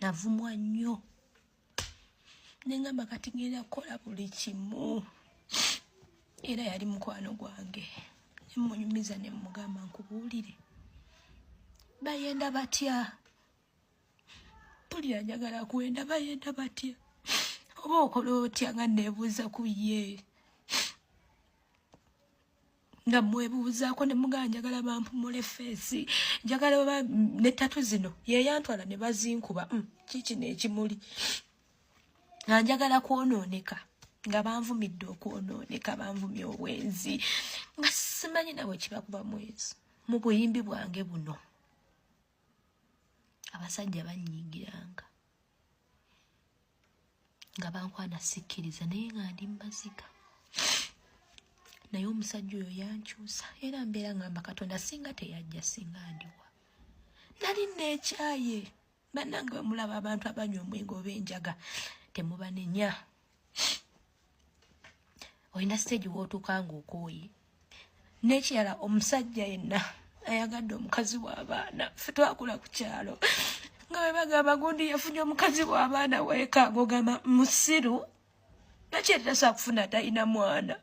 navumwa nnyo nengamba kati ngenda kukola buli kimu era yali mukwano gwange nemunyumiza nemugamba nkubuulire bayenda batya pulira njagala kwenda bayenda batya oba okola otya nga nebuuza ku ye nga mwebuuzaako ne mugamba njagala bampumule feesi njagala oba ne tatu zino yeyantwala ne bazinkuba kiki n'ekimuli nga njagala kwonooneka nga banvumidde okwonooneka banvumye obwenzi nga simanyi nabwe kibakuba mwezi mu buyimbi bwange buno abasajja bannyingiranga nga bankwana sikkiriza naye nga ndi mbaziga naye omusajja oyo yankyusa era mbeera ngamba katonda singa teyajja singa ndiwa nali neekyaye bannange bamulaba abantu abanywa omwenge oba enjaga temubanenya olina stage wootuuka ng'okooye n'ekirala omusajja yenna ayagadde omukazi w'abaana ffe twakula ku kyalo nga bwe bagamba gundi yafunye omukazi w'abaana weeka ng'ogamba musiru nakyetasa kufuna talina mwana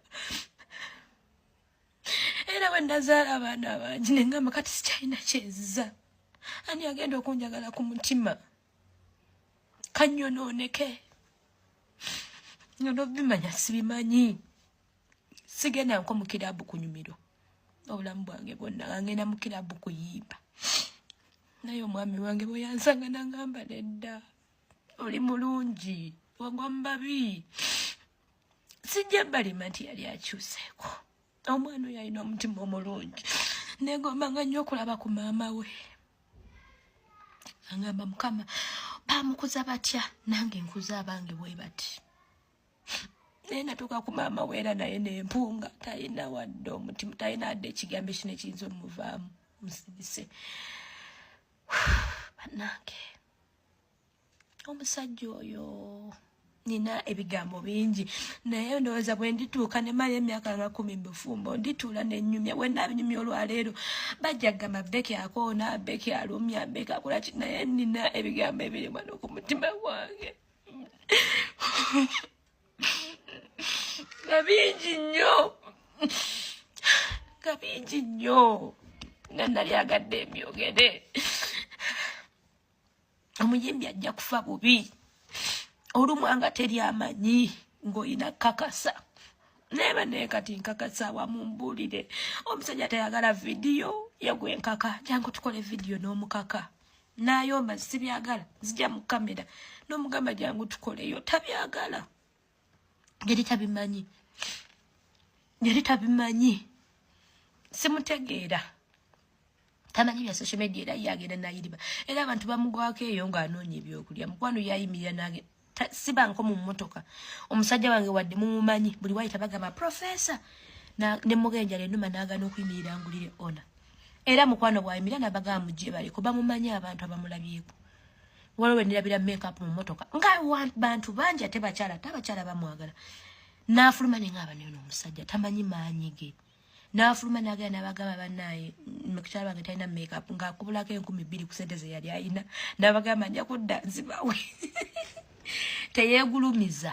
era bwe nazaala abaana abangi nengamba kati sikyalina kyezza ani agenda okunjagala ku mutima kanyonooneke nga nobimanya sibimanyi sigenda nko mu kirabu kunyumiro obulamu bwange bwonna ngangenda mu kirabu kuyimba naye omwami wange bwe yansanga nangamba nedda oli mulungi wagwa mu babi sijja balima nti yali akyuseeko omwana oyo alina omutima omulungi negombanga nnyo okulaba ku maama we angamba mukama bamukuza batya nange nkuza abange bwe bati naye natuuka ku maama we era naye nempunga talina wadde omutima talina wadde ekigambo ekino ekiyinza omuvaamu musibise bannange omusajja oyo nina ebigambo bingi naye ndowooza bwe ndituuka ne mala emyaka nga 10 bufumbo ndituula nenyumya bwe nabinyumya olwaleero bajja kugamba Beki akoona Beki alumya Beki akola ki naye nina ebigambo ebiri wano ku mutima gwange nga bingi nnyo nga nali agadde emyogere omuyimbi ajja kufa bubi olumwanga teri amanyi ng'olina kakasa neeba naye kati nkakasa wamumbuulire omusajja tayagala vidiyo yagwe nkaka jangu tukole vidiyo n'omukaka n'ayomba sibyagala zijja mu kamera n'omugamba jangu tukoleyo tabyagala yali tabimanyi simutegeera tamanyi bya social media era yagenda nayiriba era abantu bamugwako eyo ng'anoonya ebyokulya mukwano yayimirira nage sibanko mu mmotoka omusajja wange wadde mumumanyi buli wayita bagamba professor ne mugenja lenuma n'agaana okuyimirira angulire ona era mukwano bwayimirira n'abagamba mujje bali kuba mumanyi abantu abamulabyeko waliwo nirabira makeup mu mmotoka nga bantu bangi ate tabakyala bamwagala n'afuluma nengaba nayo n'omusajja tamanyi maanyi ge n'afuluma n'agenda n'abagamba bannaye mukyala wange talina makeup ng'akubulako 2,000 ku sente ze yali alina n'abagamba nja kudda nzibawe teyeegulumiza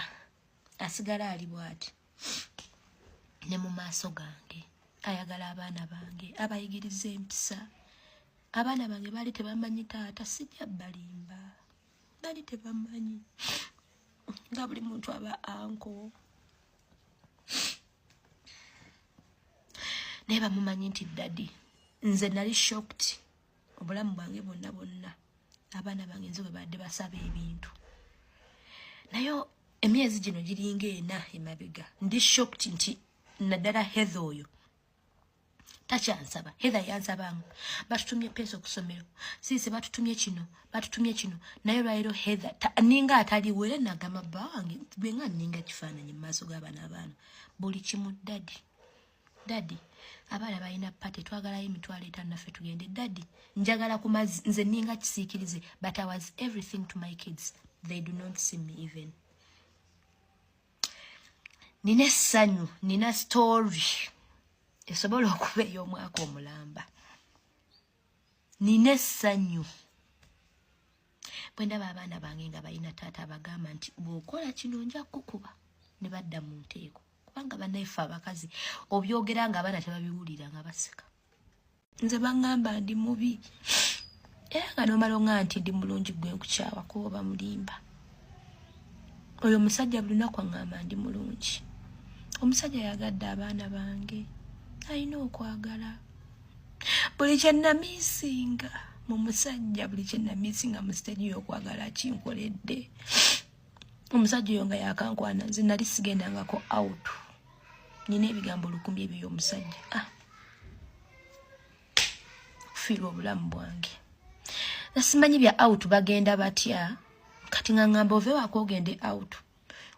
asigala ali bw'ati ne mu maaso gange ayagala abaana bange abayigiriza empisa abaana bange baali tebamanyi taata sijja balimba baali tebamanyi nga buli muntu aba anko naye bamumanyi nti dadi nze nali shocked obulamu bwange bonna abaana bange nze bwe badde basaba ebintu naye emyezi gino giringa 4 emabega ndi shocked nti naddala Heather oyo takyansaba Heather yansabanga batutumye pesa okusomero sisi batutumye kino naye lwaliro Heather ninga ataliwo era nagamba bange benga ninga kifaananyi mu maaso g'abaana abaana buli kimu dadi abaana balina pate twagalayo emitwalo 5 naffe tugende dadi njagala ku mazzi nze ninga kisiikirize but I was everything to my kids. They do not see me even. Nina essanyu, nina story esobola okuba ey'omwaka omulamba. Nina essanyu bwendaba abaana bange nga balina taata abagamba nti bw'okola kino nja kukuba ne badda mu nteeko kubanga bannaffe abakazi obyogera nga abaana tebabiwulira nga baseka nze bangamba ndi mubi era nga nomala nga nti ndi mulungi gwe nkukyawa kuba mulimba oyo musajja buli lunaku angamba ndi mulungi omusajja yagadde abaana bange alina okwagala buli kyenamiisinga mu musajja buli kyenamiisinga mu siteegi y'okwagala kinkoledde omusajja oyo nga yakankwana nze nali sigendangako out nina ebigambo 100 ebyo omusajja kufiirwa obulamu bwange nasimanyi bya out bagenda batya kati ngangamba ove wakogende out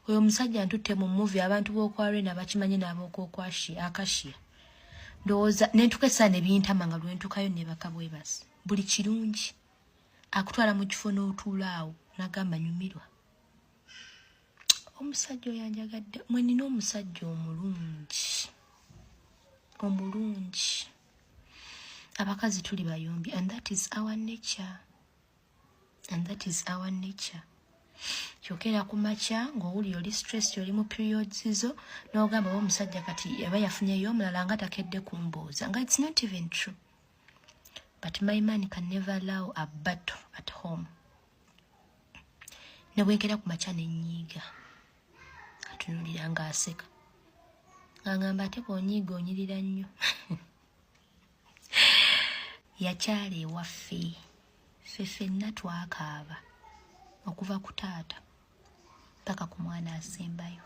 oyo omusajja ntutte mu movie abantu b'okwarena bakimanyi n'ab'okwakashia akashia ndowooza nentukesa ne bintama nga lwentukayo ne bakabwebasi buli kirungi akutwala mu kifo n'otuulaawo nagamba nyumirwa omusajja oyo anjagadde mwe nina omusajja omulungi abakazi tuli bayombi and that is our nature kyokera ku makya ng'owuli oli stress oli mu periods zo n'ogamba omusajja kati yaba yafunyeyo omulala nga takedde kumbooza nga it's not even true but my man can never allow a battle at home ne bwenkera ku makya nenyiiga atunulira ng'aseka ng'angamba ate bw'onyiiga onyirira nnyo yakyala ewaffe ffe ffenna twakaaba okuva ku taata paka ku mwana asembayo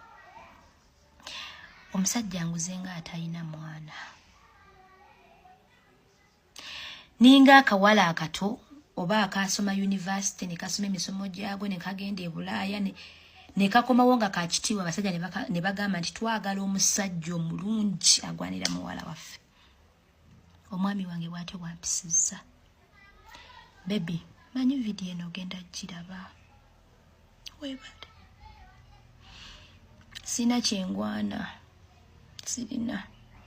omusajja nguze nga atalina mwana ninga akawala akato oba akasoma university ne kasoma emisomo gyagwe ne kagenda e Bulaaya ne kakomawo nga kakitiibwa abasajja ne bagamba nti twagala omusajja omulungi agwanira muwala waffe omwami wange bw'ate wampisizza baby manyi video eno ogenda giraba webale sina kyengwana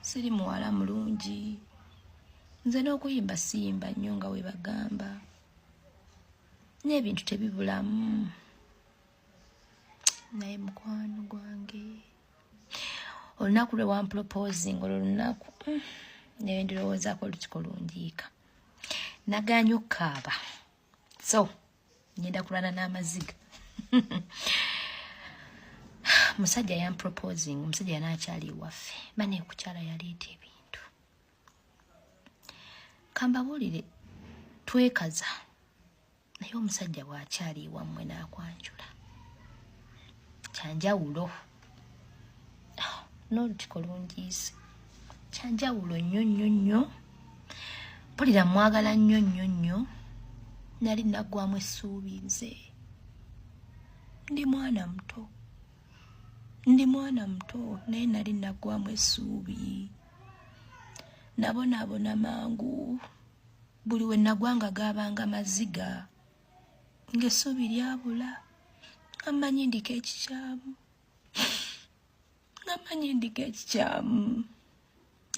siri muwala mulungi nze n'okuyimba siyimba nnyo nga we bagamba n'ebintu tebibulamu naye mukwano gwange olunaku lwe wamproposing olwo lunaku naye ndirowoozaako lukikulungiika naganye okukaaba so ngenda kulwana n'amaziga musajja yamproposing omusajja yanaakyali ewaffe bane kukyala yaleeta ebintu kambabuulire twekaza naye omusajja bw'akyali ewammwe n'akwanjula kyanjawulo n'olukikulungiise kyanjawulo nnyo mpulira mwagala nnyo nali naggwamu essuubi nze ndi mwana muto naye nali naggwamu essuubi nabonaabona mangu buli we nagwanga gaabanga maziga ng'essuubi lyabula ngamanyi ndiko ekikyamu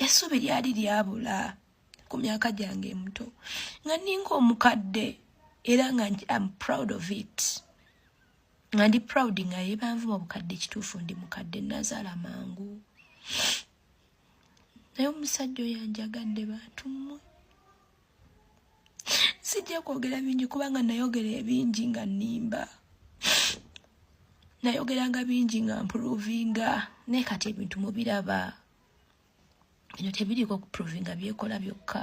essuubi lyali lyabula ku myaka gyange emuto nga ninga omukadde era nga I'm proud of it nga ndi proud nga yebanvuma obukadde kituufu ndi mukadde nazaala mangu naye omusajja oyo anjagadde bantu mmwe sijja kwogera bingi kubanga nayogera ebingi nga nnimba nayogeranga bingi nga mprovinga naye kati ebintu mubiraba bino tebiriko kuprovinga byekola byokka